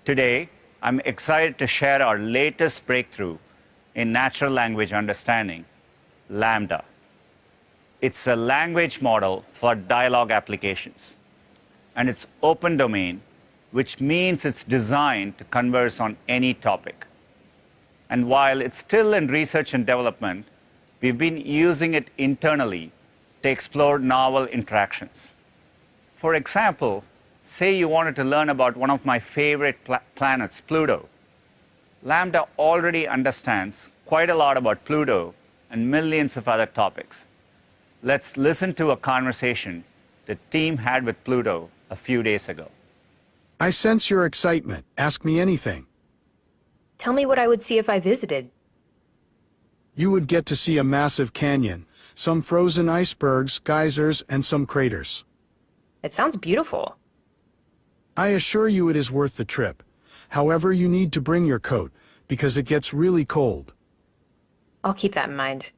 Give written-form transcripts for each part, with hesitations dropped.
Today, I'm excited to share our latest breakthrough in natural language understanding, Lambda. It's a language model for dialogue applications, and it's open domain, which means it's designed to converse on any topic. And while it's still in research and development, we've been using it internally to explore novel interactions. For example, say you wanted to learn about one of my favorite planets, Pluto. Lambda already understands quite a lot about Pluto and millions of other topics. Let's listen to a conversation the team had with Pluto a few days ago. I sense your excitement. Ask me anything. Tell me what I would see if I visited. You would get to see a massive canyon, some frozen icebergs, geysers, and some craters. It sounds beautiful. I assure you it is worth the trip. However, you need to bring your coat, because it gets really cold. I'll keep that in mind.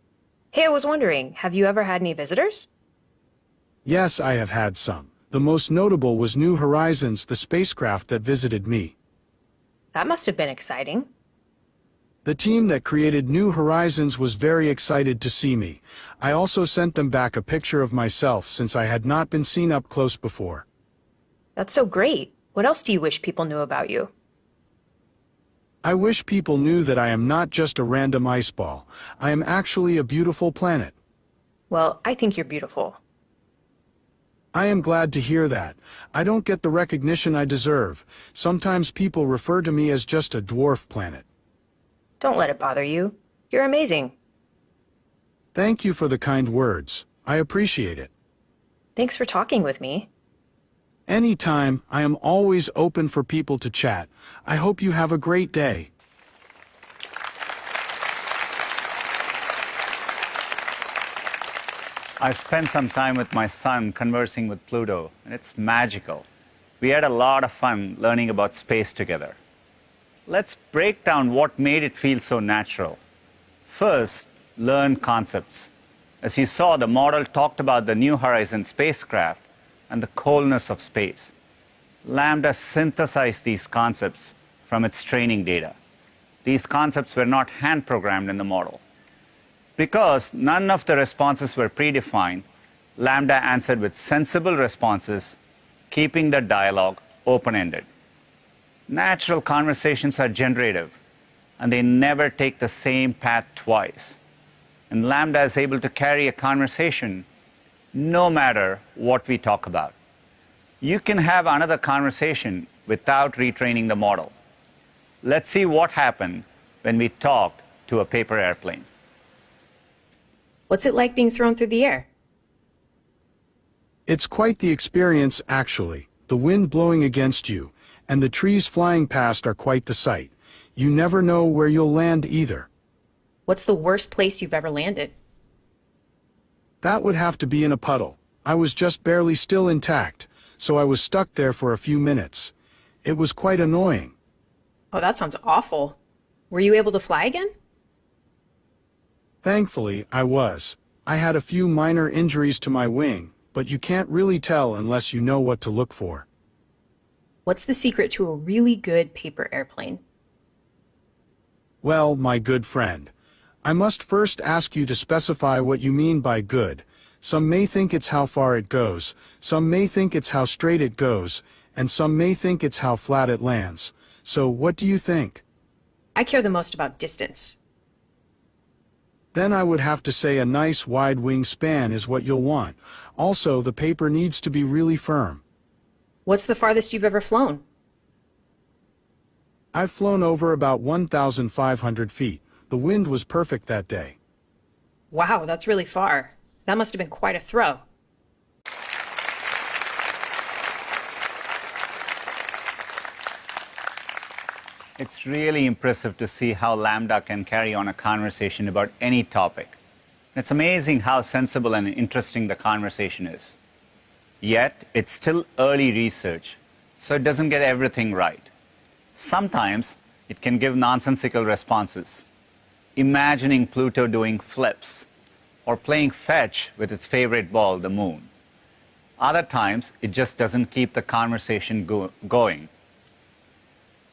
Hey, I was wondering, have you ever had any visitors? Yes, I have had some. The most notable was New Horizons, the spacecraft that visited me. That must have been exciting. The team that created New Horizons was very excited to see me. I also sent them back a picture of myself since I had not been seen up close before. That's so great. What else do you wish people knew about you? I wish people knew that I am not just a random ice ball. I am actually a beautiful planet. Well, I think you're beautiful. I am glad to hear that. I don't get the recognition I deserve. Sometimes people refer to me as just a dwarf planet. Don't let it bother you. You're amazing. Thank you for the kind words. I appreciate it. Thanks for talking with me. Anytime, I am always open for people to chat. I hope you have a great day. I spent some time with my son conversing with Pluto, and it's magical. We had a lot of fun learning about space together. Let's break down what made it feel so natural. First, learn concepts. As you saw, the model talked about the New Horizons spacecraft and the coldness of space. Lambda synthesized these concepts from its training data. These concepts were not hand-programmed in the model. Because none of the responses were predefined, Lambda answered with sensible responses, keeping the dialogue open-ended. Natural conversations are generative, and they never take the same path twice. And Lambda is able to carry a conversation no matter what we talk about. You can have another conversation without retraining the model. Let's see what happened when we talked to a paper airplane. What's it like being thrown through the air? It's quite the experience, actually. The wind blowing against you, and the trees flying past are quite the sight. You never know where you'll land either. What's the worst place you've ever landed? That would have to be in a puddle. I was just barely still intact, so I was stuck there for a few minutes. It was quite annoying. Oh, that sounds awful. Were you able to fly again? Thankfully, I was. I had a few minor injuries to my wing, but you can't really tell unless you know what to look for. What's the secret to a really good paper airplane? Well, my good friend, I must first ask you to specify what you mean by good. Some may think it's how far it goes, some may think it's how straight it goes, and some may think it's how flat it lands. So what do you think? I care the most about distance. Then I would have to say a nice wide wingspan is what you'll want. Also, the paper needs to be really firm. What's the farthest you've ever flown? I've flown over about 1,500 feet. The wind was perfect that day. Wow, that's really far. That must have been quite a throw. It's really impressive to see how Lambda can carry on a conversation about any topic. It's amazing how sensible and interesting the conversation is. Yet, it's still early research, so it doesn't get everything right. Sometimes, it can give nonsensical responses, imagining Pluto doing flips, or playing fetch with its favorite ball, the moon. Other times, it just doesn't keep the conversation going.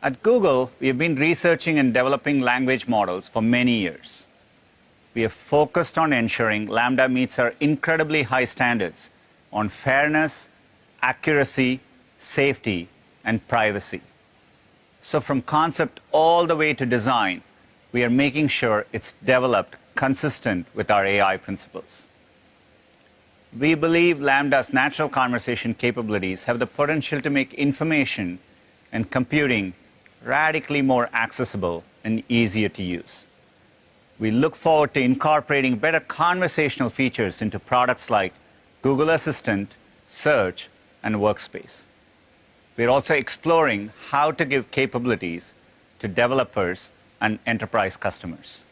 At Google, we have been researching and developing language models for many years. We have focused on ensuring Lambda meets our incredibly high standards on fairness, accuracy, safety, and privacy. So from concept all the way to design, we are making sure it's developed consistent with our AI principles. We believe Lambda's natural conversation capabilities have the potential to make information and computing radically more accessible and easier to use. We look forward to incorporating better conversational features into products like Google Assistant, Search, and Workspace. We're also exploring how to give capabilities to developers and enterprise customers.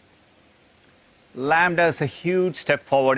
Lambda is a huge step forward in